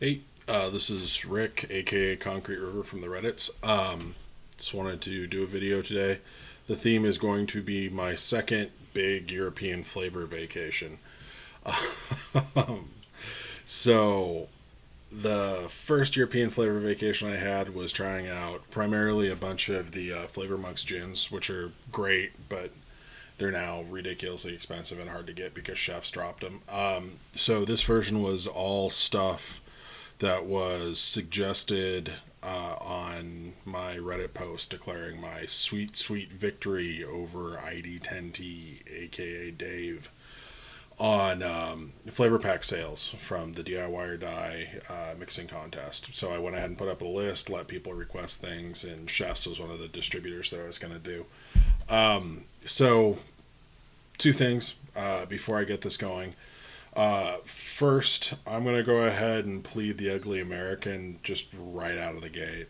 Hey, this is Rick, aka Concrete River from the Reddits. Just wanted to do a video today. The theme is going to be my second big European flavor vacation. so, the first European flavor vacation I had was trying out primarily a bunch of the Flavor Monks gins, which are great, but they're now ridiculously expensive and hard to get because chefs dropped them. So, this version was all stuff that was suggested on my Reddit post declaring my sweet, sweet victory over ID10T, aka Dave, on flavor pack sales from the DIY or Die mixing contest. So I went ahead and put up a list, let people request things, and Chefs was one of the distributors that I was going to do. So, two things before I get this going. First, I'm going to go ahead and plead the ugly American just right out of the gate.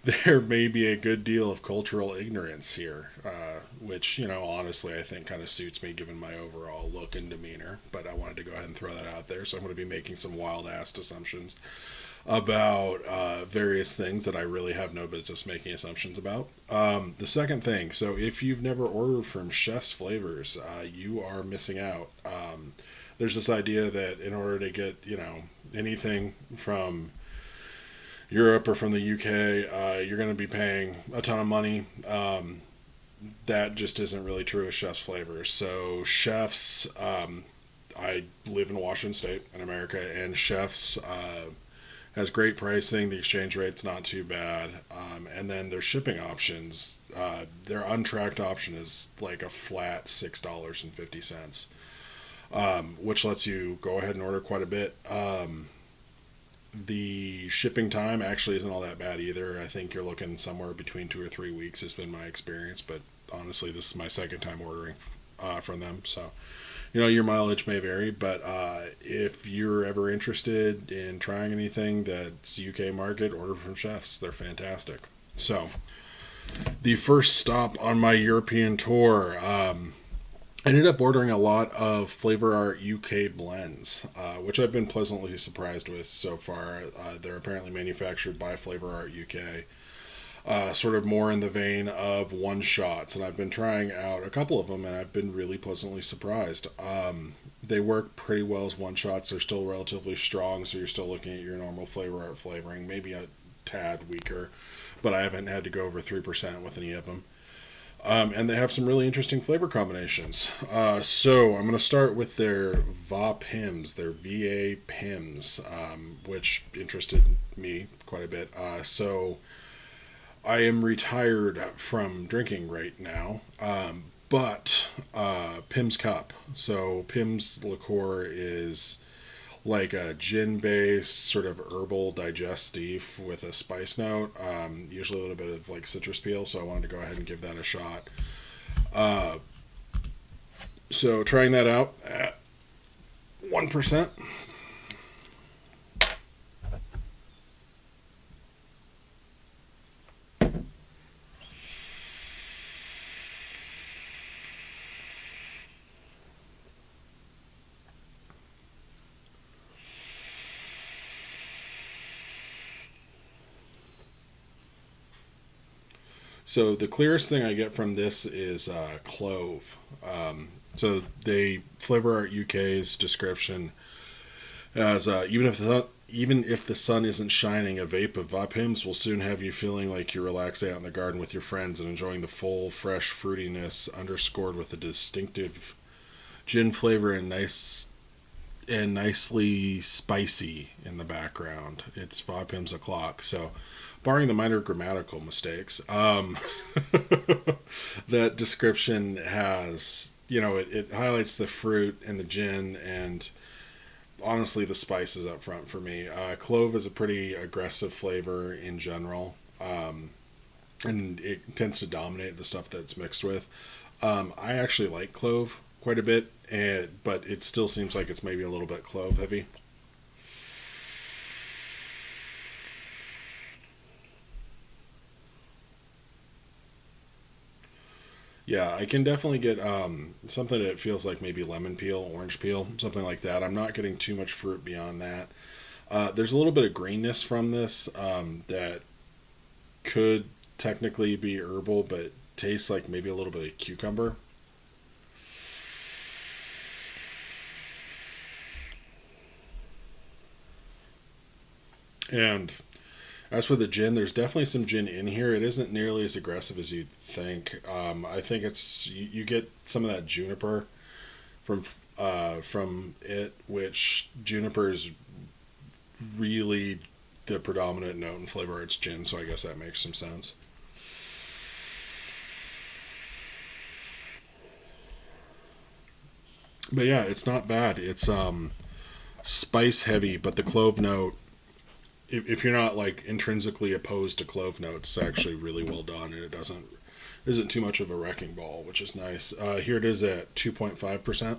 There may be a good deal of cultural ignorance here, which, honestly, I think kind of suits me given my overall look and demeanor. But I wanted to go ahead and throw that out there. So I'm going to be making some wild ass assumptions about various things that I really have no business making assumptions about. The second thing, so if you've never ordered from Chef's Flavors, you are missing out. There's this idea that in order to get, anything from Europe or from the UK, you're going to be paying a ton of money. That just isn't really true with Chef's Flavors. So Chef's, I live in Washington State in America, and Chef's has great pricing. The exchange rate's not too bad. And then their shipping options, their untracked option is like a flat $6.50, which lets you go ahead and order quite a bit. The shipping time actually isn't all that bad either. I think you're looking somewhere between 2 or 3 weeks has been my experience, but honestly, this is my second time ordering from them. So, your mileage may vary, but if you're ever interested in trying anything that's UK market, order from Chefs. They're fantastic. So, the first stop on my European tour, I ended up ordering a lot of FlavourArt UK blends, which I've been pleasantly surprised with so far. They're apparently manufactured by FlavourArt UK. Sort of more in the vein of one shots, and I've been trying out a couple of them, and I've been really pleasantly surprised. They work pretty well as one shots. They're still relatively strong, so you're still looking at your normal FlavourArt flavoring, maybe a tad weaker, but I haven't had to go over 3% with any of them. And they have some really interesting flavor combinations. So I'm going to start with their VaPimms, their VaPimms, which interested me quite a bit. So I am retired from drinking right now, but Pimm's Cup. So Pimm's liqueur is like a gin-based sort of herbal digestif with a spice note, usually a little bit of like citrus peel. So I wanted to go ahead and give that a shot. So trying that out at 1%. So the clearest thing I get from this is clove. So they FlavorArt UK's description as even if the sun isn't shining, a vape of VaPimms will soon have you feeling like you're relaxing out in the garden with your friends and enjoying the full, fresh fruitiness underscored with a distinctive gin flavor and nicely spicy in the background. It's VaPimms o'clock. So barring the minor grammatical mistakes, that description has, it highlights the fruit and the gin and honestly the spices up front for me. Clove is a pretty aggressive flavor in general, and it tends to dominate the stuff that it's mixed with. I actually like clove quite a bit, but it still seems like it's maybe a little bit clove heavy. Yeah, I can definitely get something that feels like maybe lemon peel, orange peel, something like that. I'm not getting too much fruit beyond that. There's a little bit of greenness from this that could technically be herbal, but tastes like maybe a little bit of cucumber. And as for the gin, there's definitely some gin in here. It isn't nearly as aggressive as you'd think. I think it's you get some of that juniper from it, which juniper is really the predominant note in FlavourArt's gin, so I guess that makes some sense. But yeah, it's not bad. It's spice heavy, but the clove note, if you're not like intrinsically opposed to clove notes, it's actually really well done, and it doesn't isn't too much of a wrecking ball, which is nice. Here it is at 2.5%.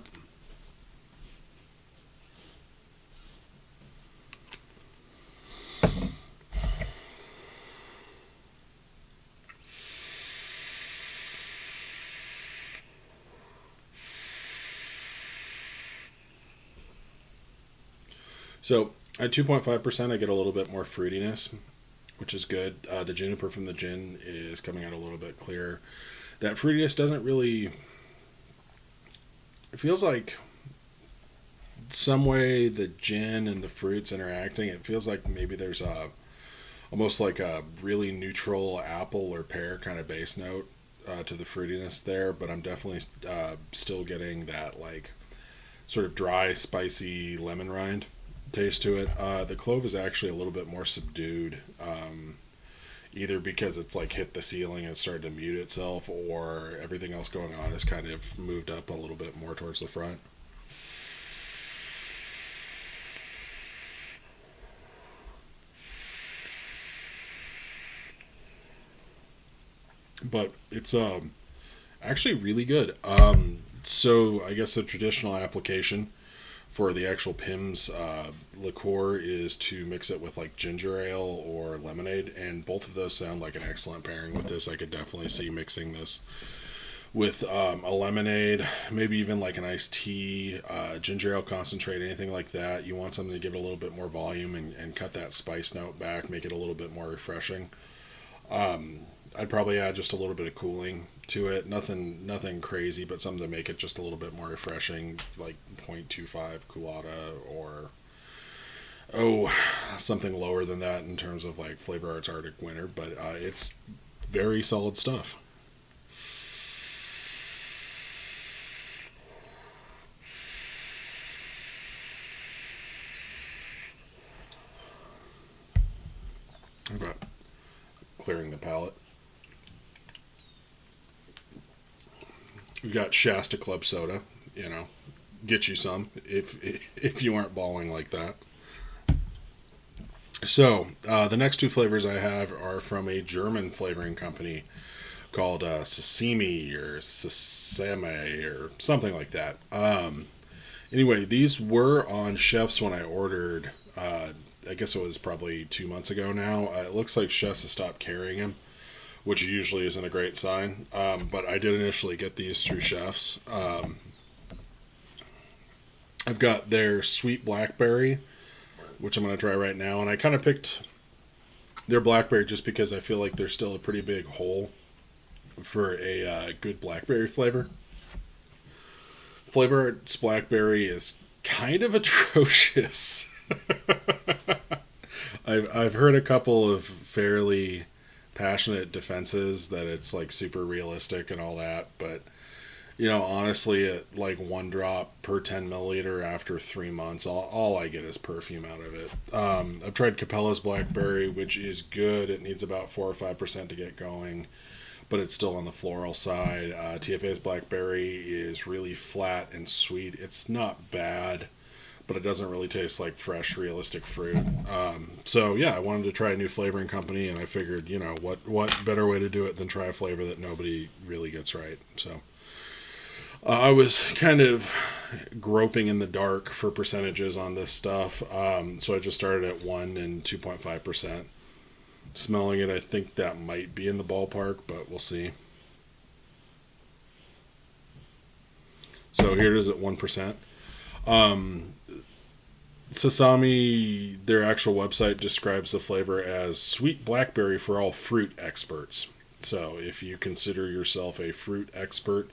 So at 2.5%, I get a little bit more fruitiness, which is good. The juniper from the gin is coming out a little bit clearer. That fruitiness doesn't really. It feels like some way the gin and the fruits interacting. It feels like maybe there's a almost like a really neutral apple or pear kind of base note to the fruitiness there, but I'm definitely still getting that like sort of dry, spicy lemon rind taste to it. The clove is actually a little bit more subdued, either because it's like hit the ceiling and started to mute itself, or everything else going on has kind of moved up a little bit more towards the front. But it's actually really good. So I guess the traditional application for the actual Pimm's liqueur is to mix it with like ginger ale or lemonade, and both of those sound like an excellent pairing with this. I could definitely see mixing this with a lemonade, maybe even like an iced tea, ginger ale concentrate, anything like that. You want something to give it a little bit more volume and cut that spice note back, make it a little bit more refreshing. I'd probably add just a little bit of cooling to it. Nothing crazy, but something to make it just a little bit more refreshing, like 0.25 Coolata or something lower than that in terms of like FlavourArt's Arctic Winter. But it's very solid stuff. Okay, clearing the palate. We've got Shasta Club Soda. You know, get you some if you aren't balling like that. So the next two flavors I have are from a German flavoring company called Sasami or Sasame or something like that. Anyway, these were on shelves when I ordered. I guess it was probably 2 months ago now. It looks like chefs have stopped carrying them, which usually isn't a great sign. But I did initially get these through chefs. I've got their sweet blackberry, which I'm going to try right now. And I kind of picked their blackberry just because I feel like there's still a pretty big hole for a good blackberry flavor. FlavourArt's blackberry is kind of atrocious. I've heard a couple of fairly passionate defenses that it's like super realistic and all that, but you know, honestly, at like 1 drop per 10 milliliter after 3 months, all I get is perfume out of it. I've tried Capella's blackberry, which is good. It needs about 4 or 5% to get going, but it's still on the floral side. TFA's blackberry is really flat and sweet. It's not bad, but it doesn't really taste like fresh, realistic fruit. So yeah, I wanted to try a new flavoring company, and I figured, you know, what better way to do it than try a flavor that nobody really gets right. So I was kind of groping in the dark for percentages on this stuff, so I just started at 1 and 2.5%. Smelling it, I think that might be in the ballpark, but we'll see. So here it is at 1%. Sasami, their actual website describes the flavor as sweet blackberry for all fruit experts. So if you consider yourself a fruit expert,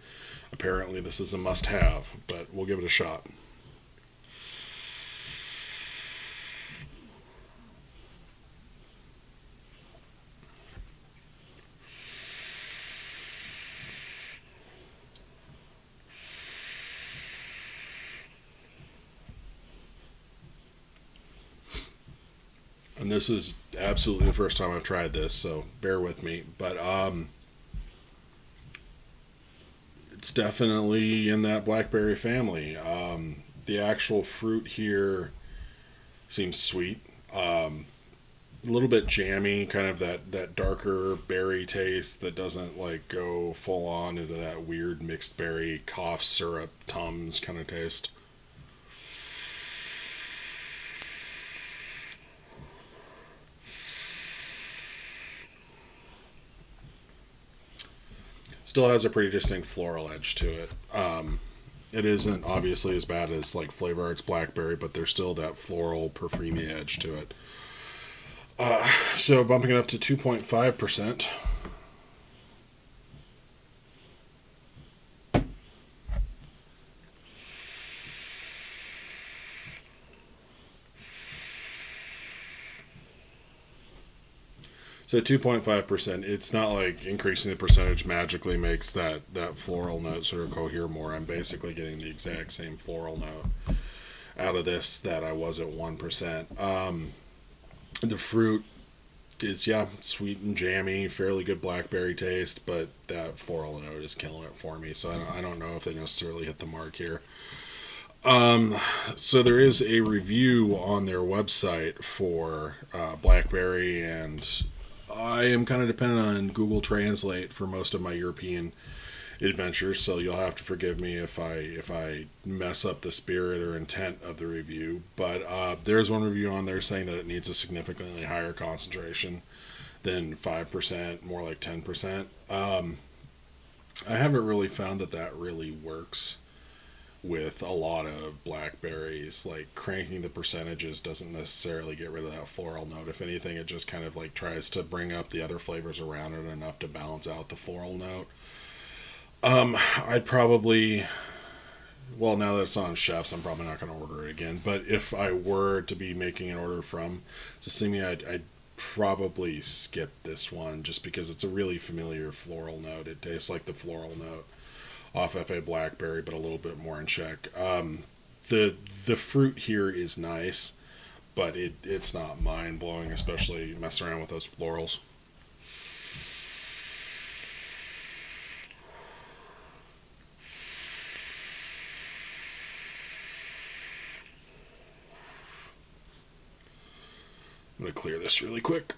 apparently this is a must-have, but we'll give it a shot. And this is absolutely the first time I've tried this, so bear with me. But it's definitely in that blackberry family. The actual fruit here seems sweet. A little bit jammy, kind of that darker berry taste that doesn't like go full on into that weird mixed berry cough syrup Tums kind of taste. Still has a pretty distinct floral edge to it. It isn't obviously as bad as like FlavourArt's Blackberry, but there's still that floral, perfumey edge to it. So bumping it up to 2.5%. So 2.5%. It's not like increasing the percentage magically makes that floral note sort of cohere more. I'm basically getting the exact same floral note out of this that I was at 1%. The fruit is, yeah, sweet and jammy, fairly good blackberry taste, but that floral note is killing it for me. So I don't know if they necessarily hit the mark here. So there is a review on their website for Blackberry, and I am kind of dependent on Google Translate for most of my European adventures, so you'll have to forgive me if I mess up the spirit or intent of the review. But there's one review on there saying that it needs a significantly higher concentration than 5%, more like 10%. I haven't really found that really works with a lot of blackberries. Like cranking the percentages doesn't necessarily get rid of that floral note. If anything, it just kind of like tries to bring up the other flavors around it enough to balance out the floral note. I'd probably, well, now that it's on Chefs, I'm probably not going to order it again. But if I were to be making an order from Sasami, I'd probably skip this one just because it's a really familiar floral note. It tastes like the floral note off FA Blackberry, but a little bit more in check. The fruit here is nice, but it's not mind blowing, especially messing around with those florals. I'm going to clear this really quick.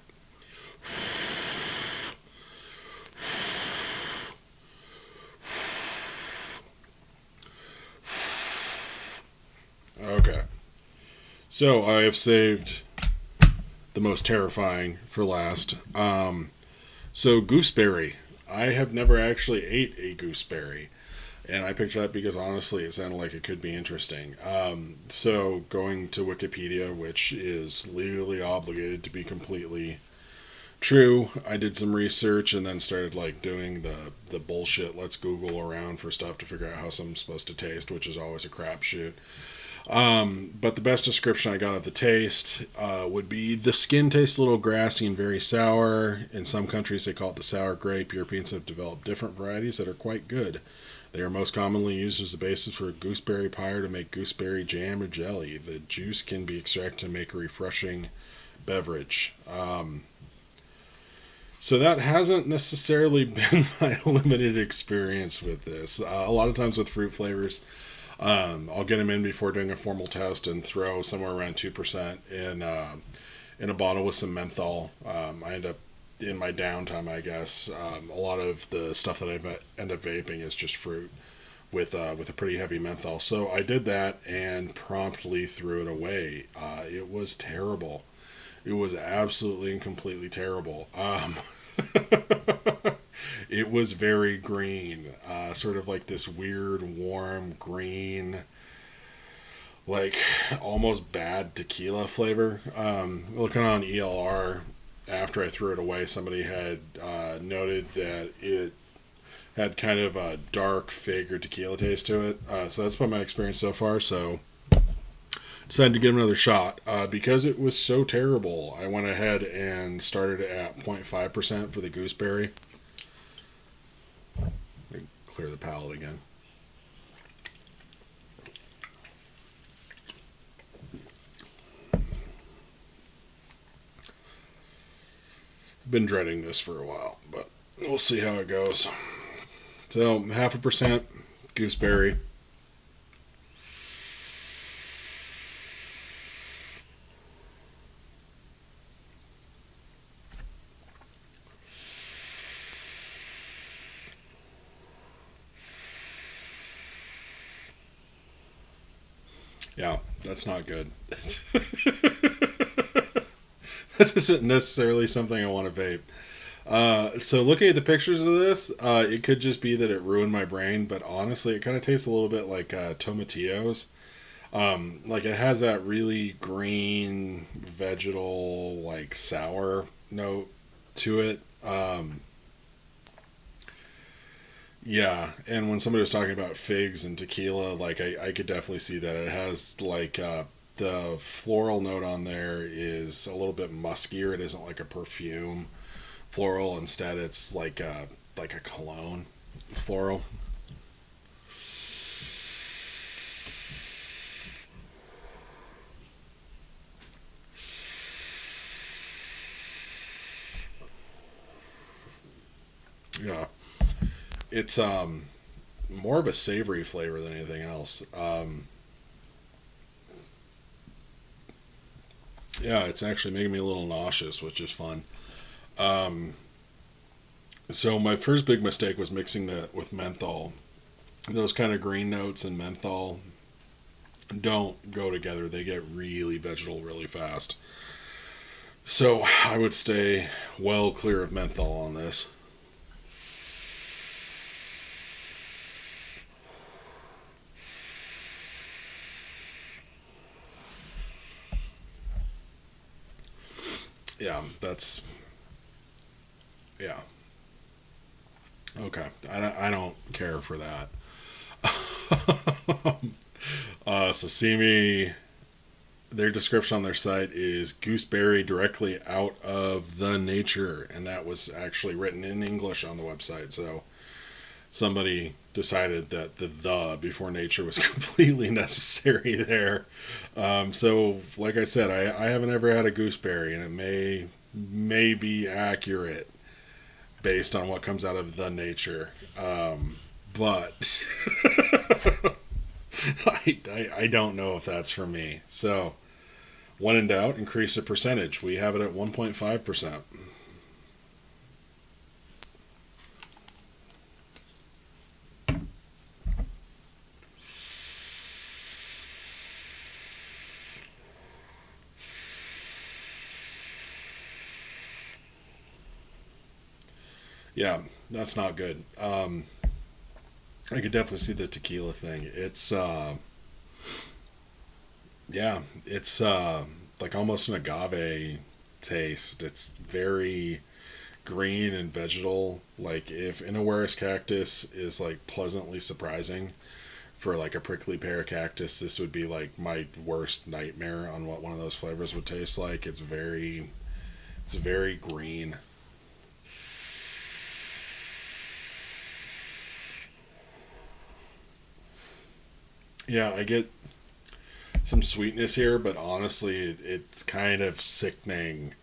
Okay. So I have saved the most terrifying for last. So gooseberry. I have never actually ate a gooseberry. And I picked it up because honestly it sounded like it could be interesting. So going to Wikipedia, which is legally obligated to be completely true, I did some research and then started like doing the bullshit. Let's Google around for stuff to figure out how something's supposed to taste, which is always a crapshoot. But the best description I got of the taste would be the skin tastes a little grassy and very sour. In some countries they call it the sour grape. Europeans have developed different varieties that are quite good. They are most commonly used as a basis for a gooseberry pie or to make gooseberry jam or jelly. The juice can be extracted to make a refreshing beverage. So that hasn't necessarily been my limited experience with this. A lot of times with fruit flavors, I'll get them in before doing a formal test and throw somewhere around 2% in a bottle with some menthol. I end up in my downtime, I guess. A lot of the stuff that I end up vaping is just fruit with a pretty heavy menthol. So I did that and promptly threw it away. It was terrible. It was absolutely and completely terrible. It was very green, sort of like this weird, warm green, like almost bad tequila flavor. Looking on ELR after I threw it away, somebody had noted that it had kind of a dark fig or tequila taste to it. So that's been my experience so far. So decided to give it another shot. Because it was so terrible, I went ahead and started at 0.5% for the gooseberry. Clear the palate again. Been dreading this for a while, but we'll see how it goes. So 0.5% gooseberry. Yeah, that's not good. That isn't necessarily something I want to vape. So looking at the pictures of this, it could just be that it ruined my brain, but honestly, it kind of tastes a little bit like tomatillos. Like it has that really green, vegetal, like sour note to it. Yeah, and when somebody was talking about figs and tequila, like I could definitely see that it has like the floral note on there is a little bit muskier. It isn't like a perfume floral. Instead, it's like a cologne floral. Yeah, it's more of a savory flavor than anything else. Yeah, it's actually making me a little nauseous, which is fun. Um, so my first big mistake was mixing that with menthol. Those kind of green notes and menthol don't go together. They get really vegetal really fast. So I would stay well clear of menthol on this. Yeah, that's yeah. Okay, I don't care for that. Sasami, their description on their site is gooseberry directly out of the nature, and that was actually written in English on the website. So somebody decided that the before nature was completely necessary there. So, like I said, I haven't ever had a gooseberry, and it may be accurate based on what comes out of the nature. But I don't know if that's for me. So, when in doubt, increase the percentage. We have it at 1.5%. Yeah, that's not good. I could definitely see the tequila thing. Yeah, it's like almost an agave taste. It's very green and vegetal. Like if Inawaris cactus is like pleasantly surprising for like a prickly pear cactus, this would be like my worst nightmare on what one of those flavors would taste like. It's very green. Yeah, I get some sweetness here, but honestly, it's kind of sickening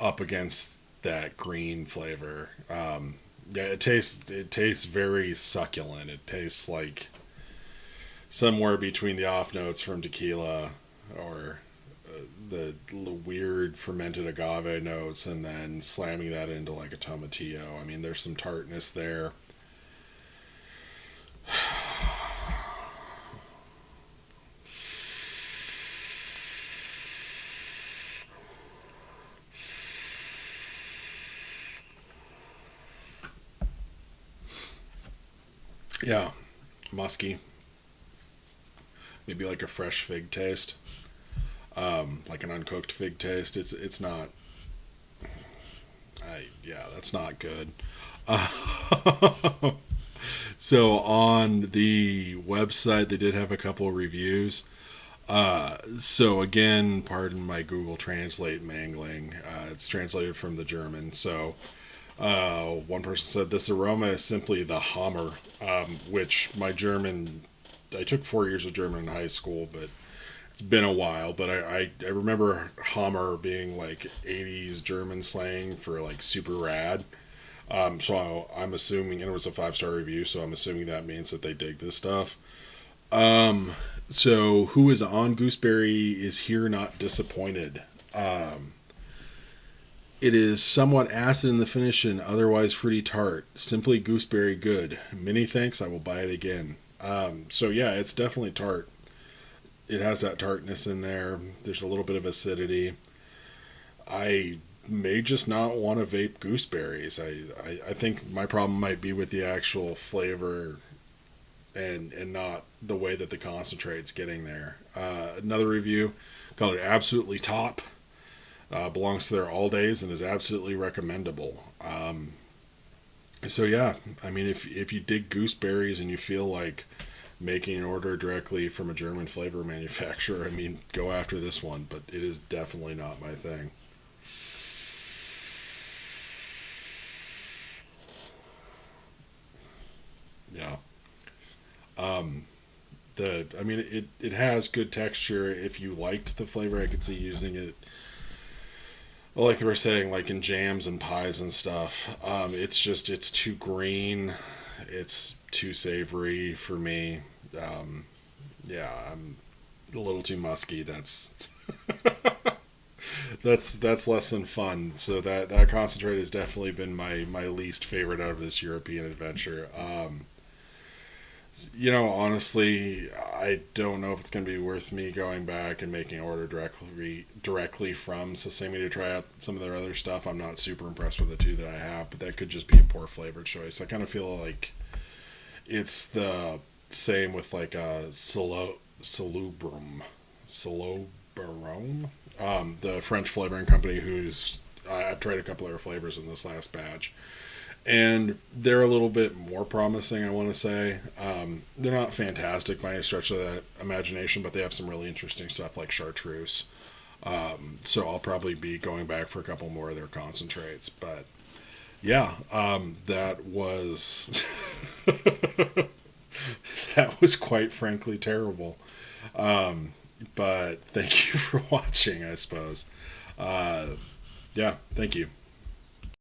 up against that green flavor. Yeah, it tastes very succulent. It tastes like somewhere between the off notes from tequila or the weird fermented agave notes, and then slamming that into like a tomatillo. I mean, there's some tartness there. Yeah, musky, maybe like a fresh fig taste, like an uncooked fig taste. It's not. Yeah, that's not good. So on the website, they did have a couple of reviews. So again, pardon my Google Translate mangling. It's translated from the German. So one person said this aroma is simply the Hammer, which my German. I took 4 years of German in high school, but it's been a while. But I remember Hammer being like 80s German slang for like super rad. So I'm assuming, and it was a 5-star review, so I'm assuming that means that they dig this stuff. So who is on Gooseberry is here not disappointed. It is somewhat acid in the finish and otherwise fruity tart. Simply gooseberry good. Many thanks. I will buy it again. So yeah, it's definitely tart. It has that tartness in there. There's a little bit of acidity. I may just not want to vape gooseberries. I think my problem might be with the actual flavor and not the way that the concentrate's getting there. Another review called it absolutely top. Belongs to there all days and is absolutely recommendable. So yeah, I mean, if you dig gooseberries and you feel like making an order directly from a German flavor manufacturer, I mean, go after this one, but it is definitely not my thing. Yeah. Um, I mean, it has good texture. If you liked the flavor, I could see using it. Well, like they were saying, like in jams and pies and stuff. It's too green. It's too savory for me. Um, yeah, I'm a little too musky. That's less than fun. So that concentrate has definitely been my least favorite out of this European adventure. Honestly, I don't know if it's going to be worth me going back and making an order directly from Sasami to try out some of their other stuff. I'm not super impressed with the two that I have, but that could just be a poor flavor choice. I kind of feel like it's the same with like a Solubrum, the French flavoring company who's I've tried a couple of their flavors in this last batch, and they're a little bit more promising. I want to say they're not fantastic by any stretch of that imagination, but they have some really interesting stuff like chartreuse. So I'll probably be going back for a couple more of their concentrates. But yeah, that was that was quite frankly terrible. But thank you for watching, I suppose. Yeah, thank you.